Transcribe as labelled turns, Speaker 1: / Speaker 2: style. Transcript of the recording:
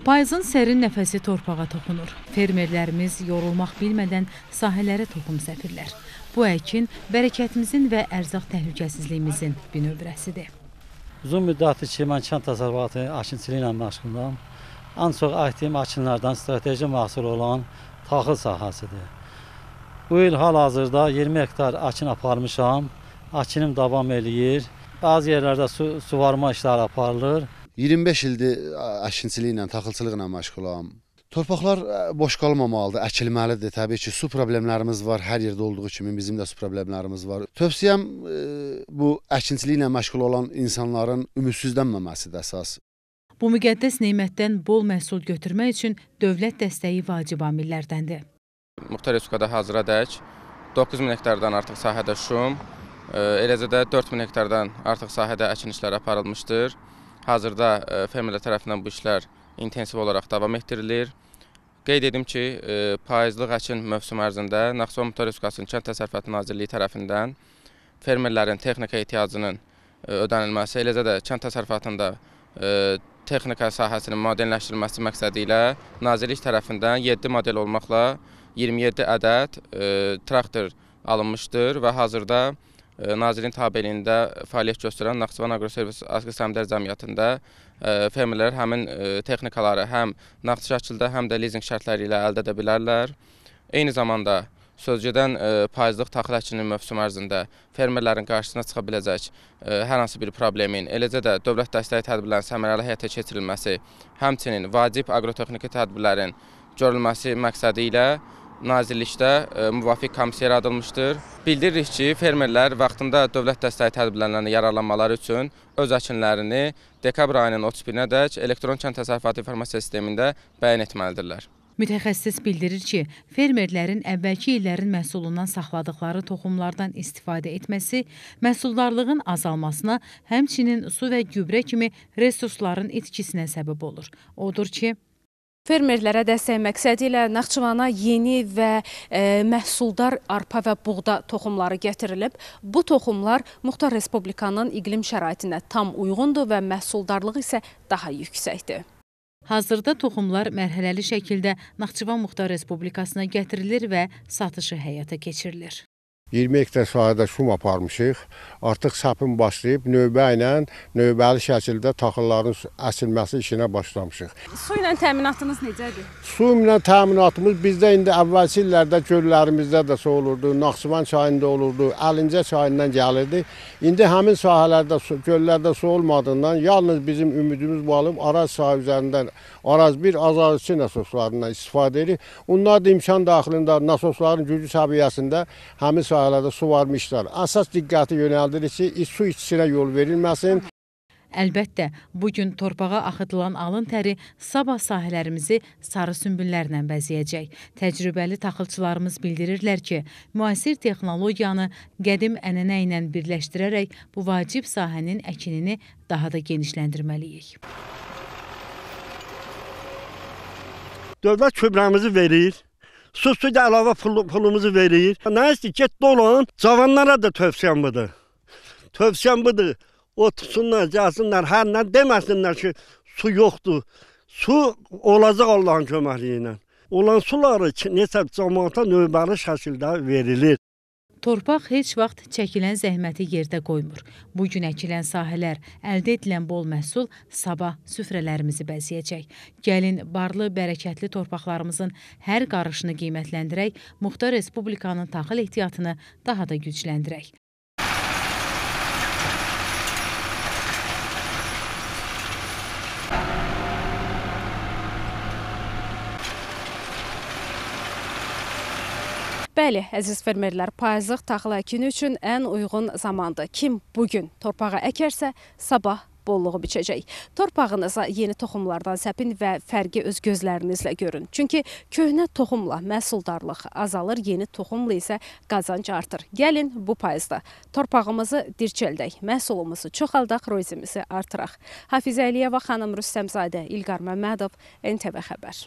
Speaker 1: Payızın sərin nəfəsi torpağa toxunur. Fermerlərimiz yorulmaq bilmədən sahələrə toxum səpirlər. Bu əkin bərəkətimizin və ərzaq təhlükəsizliyimizin bir növrəsidir.
Speaker 2: Uzun müddətdir ki, mən kənd təsərrüfatı əkinçiliyi ilə məşğulam. Ən çox əkdiyim əkinlərdən strateji məhsul olan taxıl sahəsidir. Bu il hal-hazırda 20 hektar əkin aparmışam. Əkinim davam eləyir. Bazı yerlərdə suvarma işləri aparılır.
Speaker 3: 25 ildir əkinçiliklə, taxılçılıqla məşğulam. Torpaqlar boş qalmamalıdır, əkilməlidir. Təbii ki, su problemlərimiz var. Hər yerdə olduğu kimi bizim də su problemlərimiz var. Tövsiyəm bu əkinçiliklə məşğul olan insanların ümidsizlənməməsidir əsas.
Speaker 1: Bu müqəddəs nemətdən bol məhsul götürmək üçün dövlət dəstəyi vacib amillərdəndir.
Speaker 4: Muxtar Respublikada hazıradək 9000 hektardan artıq sahədə şum, eləcə də 4000 hektardan artıq sahədə əkin işləri aparılmışdır. Hazırda fermerlər tərəfindən bu işlər intensiv olaraq davam etdirilir. Qeyd edim ki, payızlıq əkin mövsüm ərzində Naxçıvan Muxtar Respublikasının Kənd Təsərrüfatı Nazirliyi tərəfindən fermerlərin texnika ehtiyacının ödənilməsi, eləcə də kənd təsərrüfatında texnika sahəsinin modelləşdirilməsi məqsədi ilə Nazirlik tərəfindən 7 model olmaqla 27 ədəd traktor alınmışdır və hazırda Nazirliyin tabeliyində fəaliyyət göstərən Naxçıvan Agroservis Səhmdar Cəmiyyətində fermerlər həmin texnikaları həm nağd şəkildə, həm də lizing şərtləri ilə əldə edə bilərlər. Eyni zamanda sözgedən payızlıq taxıl əkininin mövsüm ərzində fermerlərin qarşısına çıxa biləcək hər hansı bir problemin, eləcə də dövlət dəstəyi tədbirlərin səmərəli həyata keçirilməsi, həmçinin vacib aqrotexniki tədbirlərin görülməsi məqsədi ilə Nazirlikdə müvafiq komissiya yaradılmışdır. Bildiririk ki, fermerlər vaxtında dövlət dəstəyi tədbirlərindən yararlanmaları üçün öz əkinlərini dekabr ayının 31-nədək elektron kənd təsərrüfatı informasiya sistemində bəyan etməlidirlər.
Speaker 1: Mütəxəssis bildirir ki, fermerlərin əvvəlki illərin məhsulundan saxladıqları toxumlardan istifadə etməsi məhsuldarlığın azalmasına, həmçinin su və gübrə kimi resursların itkisinə səbəb olur. Odur ki,
Speaker 5: fermerlərə dəstək məqsədi ilə Naxçıvana yeni və məhsuldar arpa və buğda toxumları gətirilib. Bu toxumlar Muxtar Respublikanın iqlim şəraitinə tam uyğundur və məhsuldarlığı isə daha yüksəkdir.
Speaker 1: Hazırda toxumlar mərhələli şəkildə Naxçıvan Muxtar Respublikasına gətirilir və satışı həyata keçirilir.
Speaker 6: 20 hektar sahədə şum aparmışıq. Artıq səpin başlayıb növbə ilə növbəli şəkildə taxılların əsilməsi işinə başlamışıq.
Speaker 5: Su ilə təminatınız necədir?
Speaker 6: Su ilə təminatımız bizdə indi əvvəlki illərdə göllərimizdə də su olurdu, Naxçıvan çayında olurdu, Əlincə çayından gəlirdi. İndi həmin sahələrdə, göllərdə su olmadığından yalnız bizim ümidimiz bağlı Araz sahə üzərindən Araz 1, Araz 2 nasoslarından istifadə edirik. Onlar da imkan daxilində nasosların gücü səviyyəsində həmin sahələrdə su varmışlar. Əsas diqqəti yönəldirir ki, su içisinə yol verilməsin.
Speaker 1: Əlbəttə, bugün torpağa axıdılan alın təri sabah sahələrimizi sarı sümbüllərlə bəzəyəcək. Təcrübəli taxılçılarımız bildirirlər ki, müasir texnologiyanı qədim ənənə ilə birləşdirərək bu vacib sahənin əkinini daha da genişləndirməliyik.
Speaker 7: Dövlət kömrəmizi verir. Su da əlavə pulumuzu verir. Nə istəyir, get dolan, cavanlara da tövsiyəm budur. Tövsiyəm budur, otursunlar, gəlsinlər, hər nə deməsinlər ki, su yoxdur. Su olacaq Allahın köməkliyi ilə. Olan suları neçə cəmaata növbəli şəkildə verilir.
Speaker 1: Torpaq heç vaxt çəkilən zəhməti yerdə qoymur. Bugün əkilən sahələr, əldə edilən bol məhsul sabah süfrələrimizi bəzəyəcək. Gəlin, barlı, bərəkətli torpaqlarımızın hər qarışını qiymətləndirək, Muxtar Respublikanın taxıl ehtiyatını daha da gücləndirək.
Speaker 5: Bəli, əziz fermerlər, payızlıq taxıl əkini üçün ən uyğun zamandır. Kim bugün torpağa əkərsə, sabah bolluğu biçəcək. Torpağınıza yeni toxumlardan səpin və fərqi öz gözlərinizlə görün. Çünki köhnə toxumla məhsuldarlıq azalır, yeni toxumla isə qazanc artır. Gəlin bu payızda torpağımızı dirçəldək, məhsulumuzu çoxaldaq, rozimizi artıraq. Hafizə Əliyeva xanım, Rüstəmzadə, İlqar Məmmədov, NTV Xəbər.